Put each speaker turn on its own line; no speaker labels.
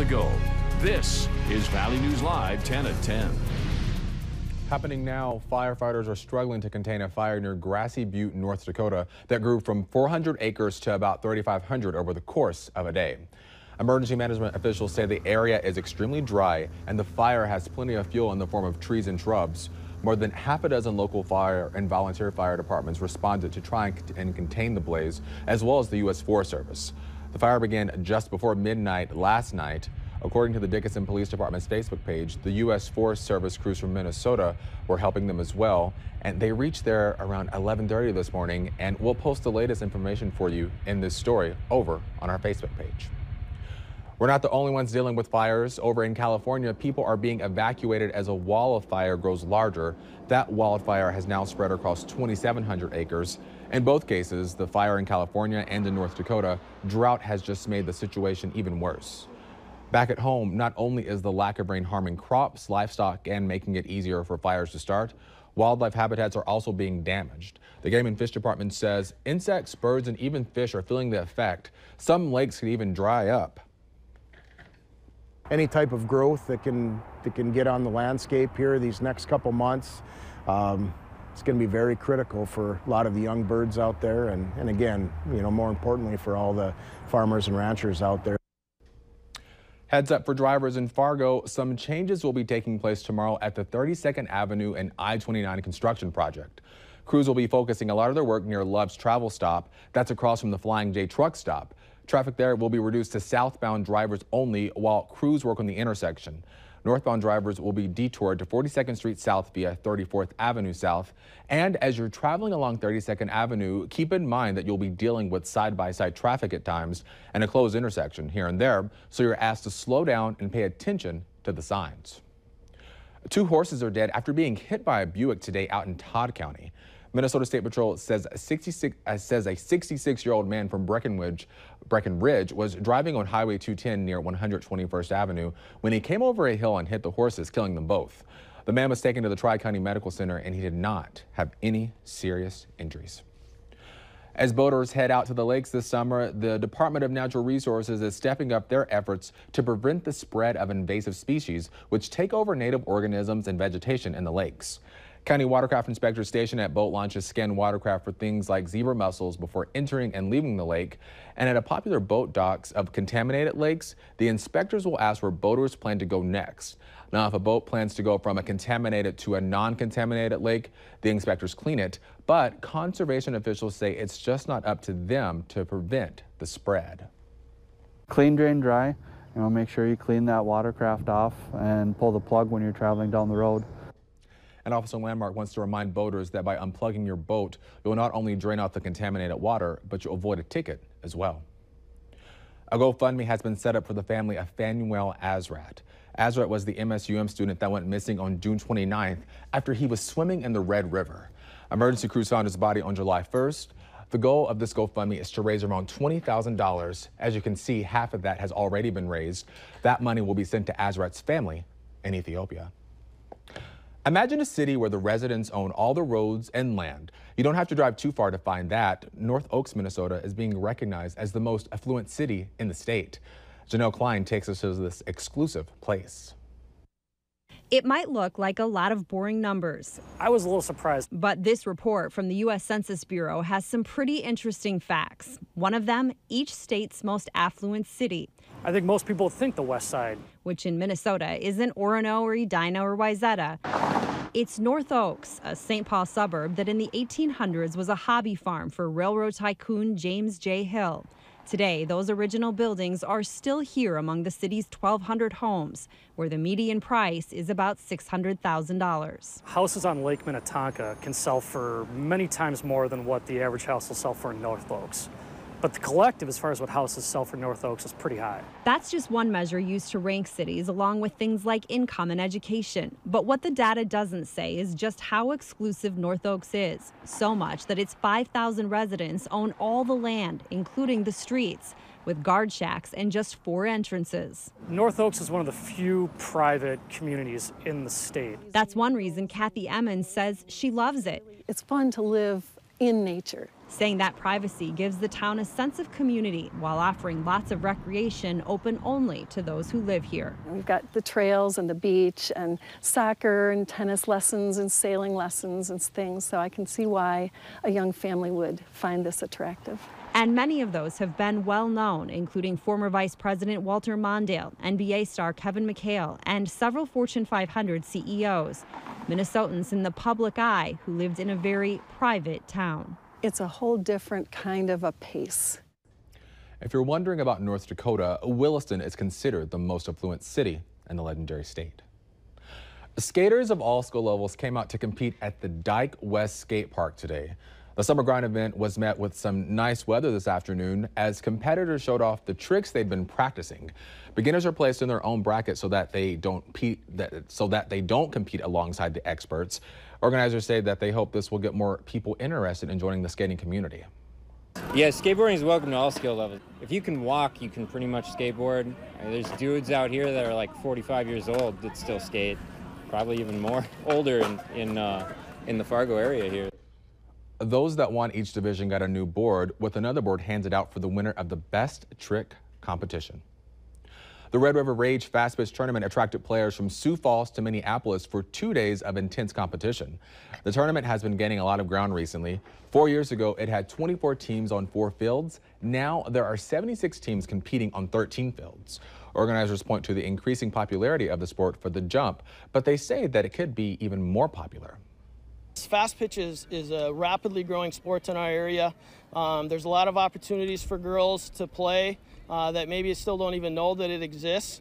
The Go. This is Valley News Live 10 at 10.
Happening now, firefighters are struggling to contain a fire near Grassy Butte, North Dakota that grew from 400 acres to about 3,500 over the course of a day. Emergency management officials say the area is extremely dry and the fire has plenty of fuel in the form of trees and shrubs. More than half a dozen local fire and volunteer fire departments responded to try and contain the blaze, as well as the U.S. Forest Service. The fire began just before midnight last night. According to the Dickinson Police Department's Facebook page, the U.S. Forest Service crews from Minnesota were helping them as well, and they reached there around 11:30 this morning, and we'll post the latest information for you in this story over on our Facebook page. We're not the only ones dealing with fires. Over in California, people are being evacuated as a wall of fire grows larger. That wildfire has now spread across 2,700 acres. In both cases, the fire in California and in North Dakota, drought has just made the situation even worse. Back at home, not only is the lack of rain harming crops, livestock, and making it easier for fires to start, wildlife habitats are also being damaged. The Game and Fish Department says insects, birds, and even fish are feeling the effect. Some lakes could even dry up.
Any type of growth that can get on the landscape here these next couple months, it's going to be very critical for a lot of the young birds out there, and again, you know, more importantly for all the farmers and ranchers out there.
Heads up for drivers in Fargo, some changes will be taking place tomorrow at the 32nd Avenue and I-29 construction project. Crews will be focusing a lot of their work near Love's Travel Stop. That's across from the Flying J truck stop. Traffic there will be reduced to southbound drivers only while crews work on the intersection. Northbound drivers will be detoured to 42nd Street South via 34th Avenue South. And as you're traveling along 32nd Avenue, keep in mind that you'll be dealing with side-by-side traffic at times and a closed intersection here and there, so you're asked to slow down and pay attention to the signs. 2 horses are dead after being hit by a Buick today out in Todd County. Minnesota State Patrol says a 66-year-old man from Breckenridge was driving on Highway 210 near 121st Avenue when he came over a hill and hit the horses, killing them both. The man was taken to the Tri-County Medical Center and he did not have any serious injuries. As boaters head out to the lakes this summer, the Department of Natural Resources is stepping up their efforts to prevent the spread of invasive species which take over native organisms and vegetation in the lakes. County watercraft inspectors stationed at boat launches scan watercraft for things like zebra mussels before entering and leaving the lake. And at a popular boat docks of contaminated lakes, the inspectors will ask where boaters plan to go next. Now, if a boat plans to go from a contaminated to a non-contaminated lake, the inspectors clean it. But conservation officials say it's just not up to them to prevent the spread.
Clean, drain, dry. You know, make sure you clean that watercraft off and pull the plug when you're traveling down the road.
An Officer Landmark wants to remind boaters that by unplugging your boat, you'll not only drain out the contaminated water, but you'll avoid a ticket as well. A GoFundMe has been set up for the family of Fanuel Azrat. Azrat was the MSUM student that went missing on June 29th after he was swimming in the Red River. Emergency crews found his body on July 1st. The goal of this GoFundMe is to raise around $20,000. As you can see, half of that has already been raised. That money will be sent to Azrat's family in Ethiopia. Imagine a city where the residents own all the roads and land. You don't have to drive too far to find that. North Oaks, Minnesota is being recognized as the most affluent city in the state. Janelle Klein takes us to this exclusive place.
It might look like a lot of boring numbers.
I was a little surprised.
But this report from the U.S. Census Bureau has some pretty interesting facts. One of them, each state's most affluent city.
I think most people think the West Side,
which in Minnesota isn't Orono or Edina or Wayzata. It's North Oaks, a St. Paul suburb that in the 1800s was a hobby farm for railroad tycoon James J. Hill. Today, those original buildings are still here among the city's 1,200 homes, where the median price is about $600,000.
Houses on Lake Minnetonka can sell for many times more than what the average house will sell for in North Oaks. But the collective, as far as what houses sell for North Oaks, is pretty high.
That's just one measure used to rank cities, along with things like income and education. But what the data doesn't say is just how exclusive North Oaks is. So much that its 5,000 residents own all the land, including the streets, with guard shacks and just 4 entrances.
North Oaks is one of the few private communities in the state.
That's one reason Kathy Emmons says she loves it.
It's fun to live in nature.
saying that privacy gives the town a sense of community while offering lots of recreation open only to those who live here.
We've got the trails and the beach and soccer and tennis lessons and sailing lessons and things, so I can see why a young family would find this attractive.
And many of those have been well known, including former Vice President Walter Mondale, NBA star Kevin McHale, and several Fortune 500 CEOs. Minnesotans in the public eye who lived in a very private town.
It's a whole different kind of a pace.
If you're wondering about North Dakota, Williston is considered the most affluent city in the legendary state. Skaters of all skill levels came out to compete at the Dyke West Skate Park today. The Summer Grind event was met with some nice weather this afternoon as competitors showed off the tricks they'd been practicing. Beginners are placed in their own bracket so that they don't compete alongside the experts. Organizers say that they hope this will get more people interested in joining the skating community.
Yeah, skateboarding is welcome to all skill levels. If you can walk, you can pretty much skateboard. There's dudes out here that are like 45 years old that still skate, probably even more older in the Fargo area here.
Those that won each division got a new board, with another board handed out for the winner of the best trick competition. The Red River Rage Fast Pitch Tournament attracted players from Sioux Falls to Minneapolis for 2 days of intense competition. The tournament has been gaining a lot of ground recently. 4 years ago, it had 24 teams on 4 fields. Now there are 76 teams competing on 13 fields. Organizers point to the increasing popularity of the sport for the jump, but they say that it could be even more popular.
Fast pitch is a rapidly growing sport in our area. There's a lot of opportunities for girls to play that maybe still don't even know that it exists.